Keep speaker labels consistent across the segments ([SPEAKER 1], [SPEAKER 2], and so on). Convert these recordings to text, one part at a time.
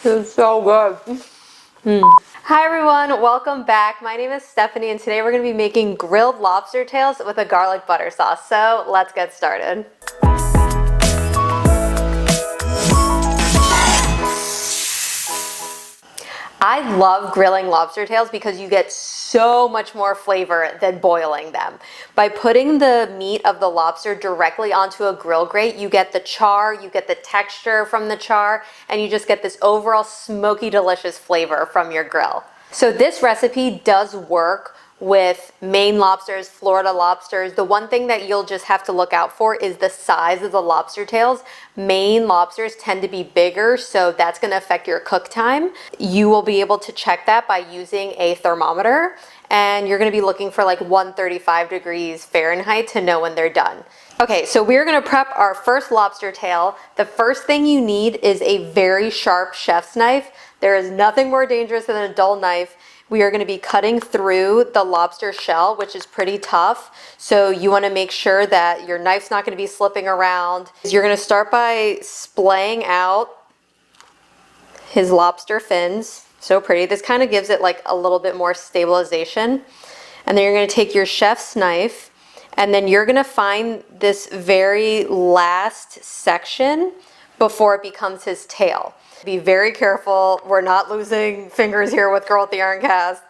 [SPEAKER 1] It's so good. Hi everyone, welcome back. My name is Stephanie and today we're going to be making grilled lobster tails with a garlic butter sauce. So let's get started. I love grilling lobster tails because you get so much more flavor than boiling them. By putting the meat of the lobster directly onto a grill grate, you get the char, you get the texture from the char, and you just get this overall smoky, delicious flavor from your grill. So this recipe does work with Maine lobsters, Florida lobsters. The one thing that you'll just have to look out for is the size of the lobster tails. Maine lobsters tend to be bigger, so that's going to affect your cook time. You will be able to check that by using a thermometer, and you're going to be looking for like 135 degrees Fahrenheit to know when they're done. Okay, so we're gonna prep our first lobster tail. The first thing you need is a very sharp chef's knife. There is nothing more dangerous than a dull knife. We are gonna be cutting through the lobster shell, which is pretty tough. So you wanna make sure that your knife's not gonna be slipping around. You're gonna start by splaying out his lobster fins. So pretty. This kind of gives it like a little bit more stabilization. And then you're gonna take your chef's knife and then you're gonna find this very last section before it becomes his tail. Be very careful. We're not losing fingers here with Girl with the Iron Cast.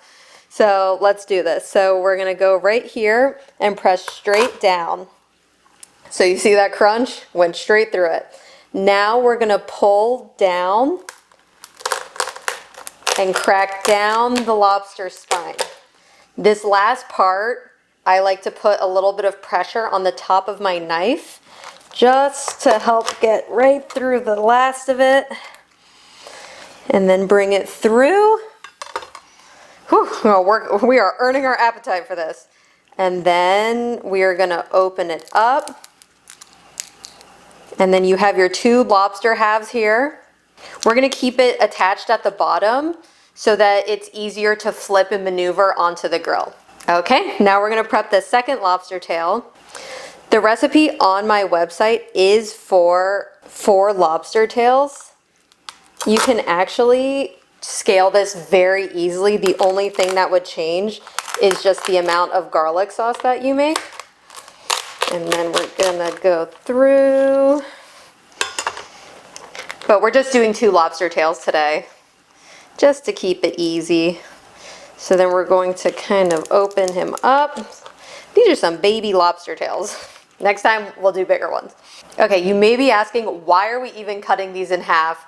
[SPEAKER 1] So let's do this. So we're gonna go right here and press straight down. So you see that crunch? Went straight through it. Now we're gonna pull down and crack down the lobster spine. This last part, I like to put a little bit of pressure on the top of my knife just to help get right through the last of it and then bring it through. Whew, we are earning our appetite for this. And then we are gonna open it up. And then you have your two lobster halves here. We're gonna keep it attached at the bottom so that it's easier to flip and maneuver onto the grill. Okay, now we're gonna prep the second lobster tail. The recipe on my website is for 4 lobster tails. You can actually scale this very easily. The only thing that would change is just the amount of garlic sauce that you make. And then we're gonna go through. But we're just doing 2 lobster tails today, just to keep it easy. So then we're going to kind of open him up. These are some baby lobster tails. Next time we'll do bigger ones. Okay, you may be asking, why are we even cutting these in half?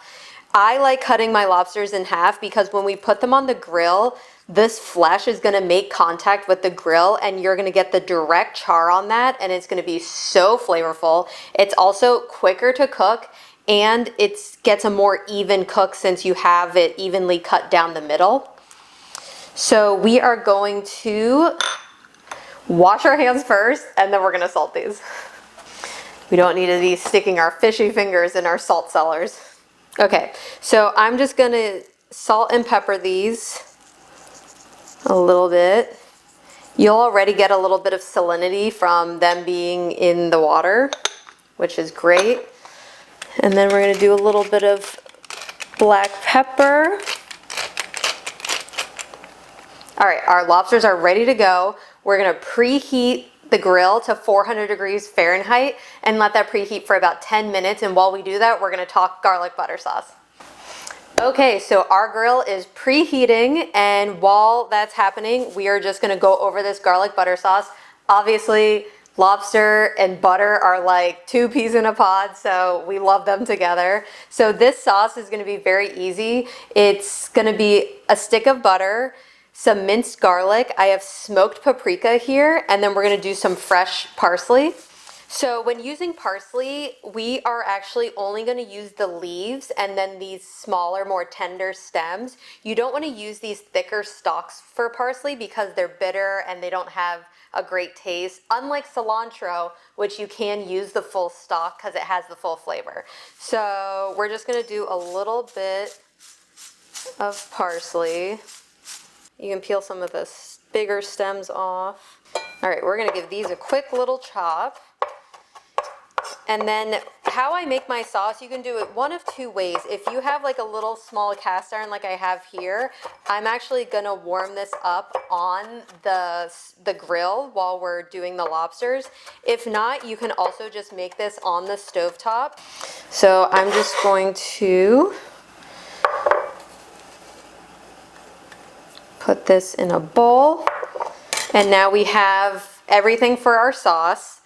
[SPEAKER 1] I like cutting my lobsters in half because when we put them on the grill, this flesh is gonna make contact with the grill and you're gonna get the direct char on that and it's gonna be so flavorful. It's also quicker to cook and it gets a more even cook since you have it evenly cut down the middle. So we are going to wash our hands first and then we're gonna salt these. We don't need to be sticking our fishy fingers in our salt cellars. Okay, so I'm just gonna salt and pepper these a little bit. You'll already get a little bit of salinity from them being in the water, which is great. And then we're gonna do a little bit of black pepper. All right, our lobsters are ready to go. We're gonna preheat the grill to 400 degrees Fahrenheit and let that preheat for about 10 minutes. And while we do that, we're gonna talk garlic butter sauce. Okay, so our grill is preheating and while that's happening, we are just gonna go over this garlic butter sauce. Obviously, lobster and butter are like 2 peas in a pod, so we love them together. So this sauce is gonna be very easy. It's gonna be a stick of butter, some minced garlic. I have smoked paprika here, and then we're gonna do some fresh parsley. So when using parsley, we are actually only gonna use the leaves and then these smaller, more tender stems. You don't wanna use these thicker stalks for parsley because they're bitter and they don't have a great taste, unlike cilantro, which you can use the full stalk because it has the full flavor. So we're just gonna do a little bit of parsley. You can peel some of the bigger stems off. All right, we're gonna give these a quick little chop. And then how I make my sauce, you can do it one of two ways. If you have like a little small cast iron like I have here, I'm actually gonna warm this up on the grill while we're doing the lobsters. If not, you can also just make this on the stovetop. So I'm just going to put this in a bowl. And now we have everything for our sauce.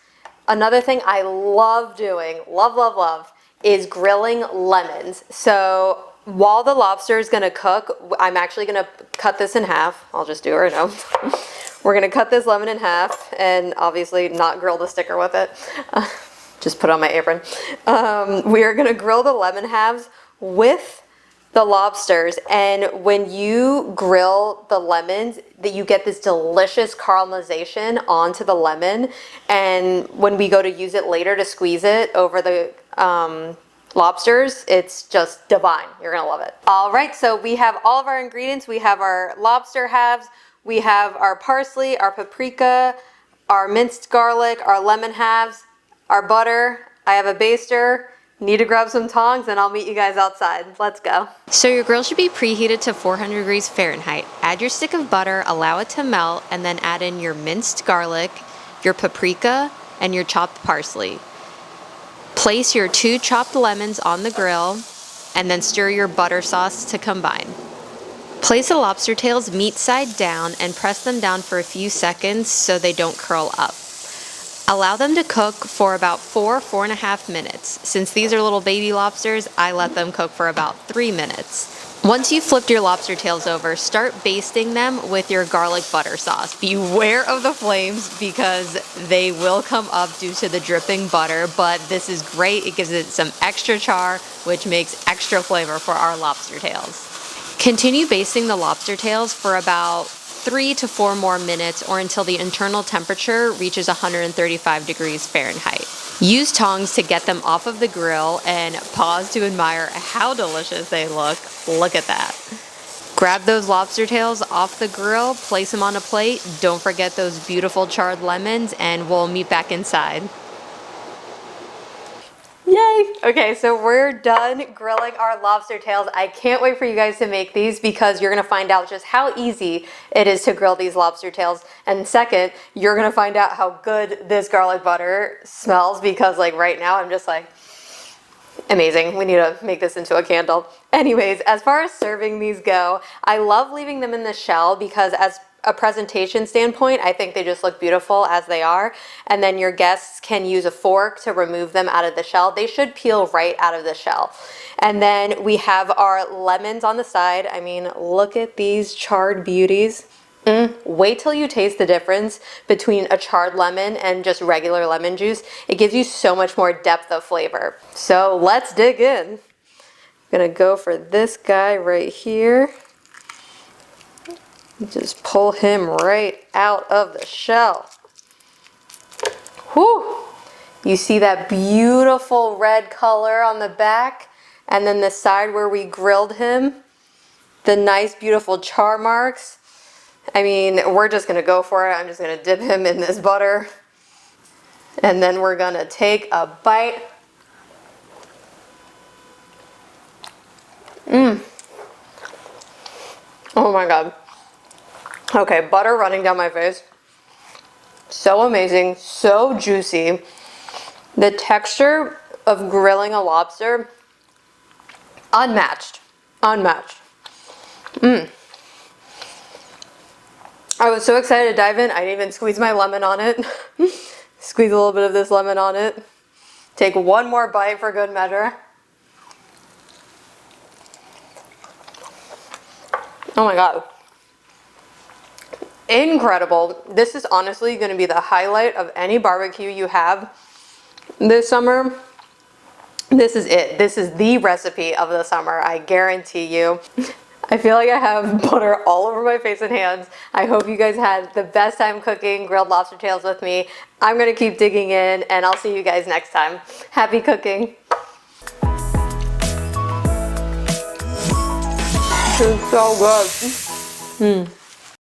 [SPEAKER 1] Another thing I love doing, love, is grilling lemons. So while the lobster is gonna cook, I'm actually gonna cut this in half. I'll just do it right now. We're gonna cut this lemon in half and obviously not grill the sticker with it. Just put on my apron. We are gonna grill the lemon halves with the lobsters, and when you grill the lemons, that you get this delicious caramelization onto the lemon, and when we go to use it later to squeeze it over the lobsters, it's just divine. You're gonna love it. All right, so we have all of our ingredients. We have our lobster halves, we have our parsley, our paprika, our minced garlic, our lemon halves, our butter. I have a baster. Need to grab some tongs and I'll meet you guys outside. Let's go. So your grill should be preheated to 400 degrees Fahrenheit. Add your stick of butter, allow it to melt, and then add in your minced garlic, your paprika, and your chopped parsley. Place your 2 chopped lemons on the grill and then stir your butter sauce to combine. Place the lobster tails meat side down and press them down for a few seconds so they don't curl up. Allow them to cook for about 4.5 minutes. Since these are little baby lobsters, I let them cook for about 3 minutes. Once you've flipped your lobster tails over, start basting them with your garlic butter sauce. Beware of the flames because they will come up due to the dripping butter, but this is great. It gives it some extra char, which makes extra flavor for our lobster tails. Continue basting the lobster tails for about 3 to 4 more minutes or until the internal temperature reaches 135 degrees Fahrenheit. Use tongs to get them off of the grill and pause to admire how delicious they look. Look at that. Grab those lobster tails off the grill, place them on a plate. Don't forget those beautiful charred lemons, and we'll meet back inside. Yay! Okay, so we're done grilling our lobster tails. I can't wait for you guys to make these because you're gonna find out just how easy it is to grill these lobster tails. And second, you're gonna find out how good this garlic butter smells because like right now I'm just like, amazing. We need to make this into a candle. Anyways, as far as serving these go, I love leaving them in the shell because as a presentation standpoint, I think they just look beautiful as they are. And then your guests can use a fork to remove them out of the shell. They should peel right out of the shell. And then we have our lemons on the side. I mean, look at these charred beauties. Wait till you taste the difference between a charred lemon and just regular lemon juice. It gives you so much more depth of flavor. So let's dig in. I'm gonna go for this guy right here. Just pull him right out of the shell. Whew! You see that beautiful red color on the back, and then the side where we grilled him, the nice beautiful char marks. I mean, we're just gonna go for it. I'm just gonna dip him in this butter, and then we're gonna take a bite. Oh my God. Okay, butter running down my face. So amazing, so juicy. The texture of grilling a lobster, unmatched, unmatched. I was so excited to dive in, I didn't even squeeze my lemon on it. Squeeze a little bit of this lemon on it. Take one more bite for good measure. Oh my God. Incredible. This is honestly going to be the highlight of any barbecue you have this summer. This is it. This is the recipe of the summer, I guarantee you. I feel like I have butter all over my face and hands. I hope you guys had the best time cooking grilled lobster tails with me. I'm going to keep digging in and I'll see you guys next time. Happy cooking. This is so good.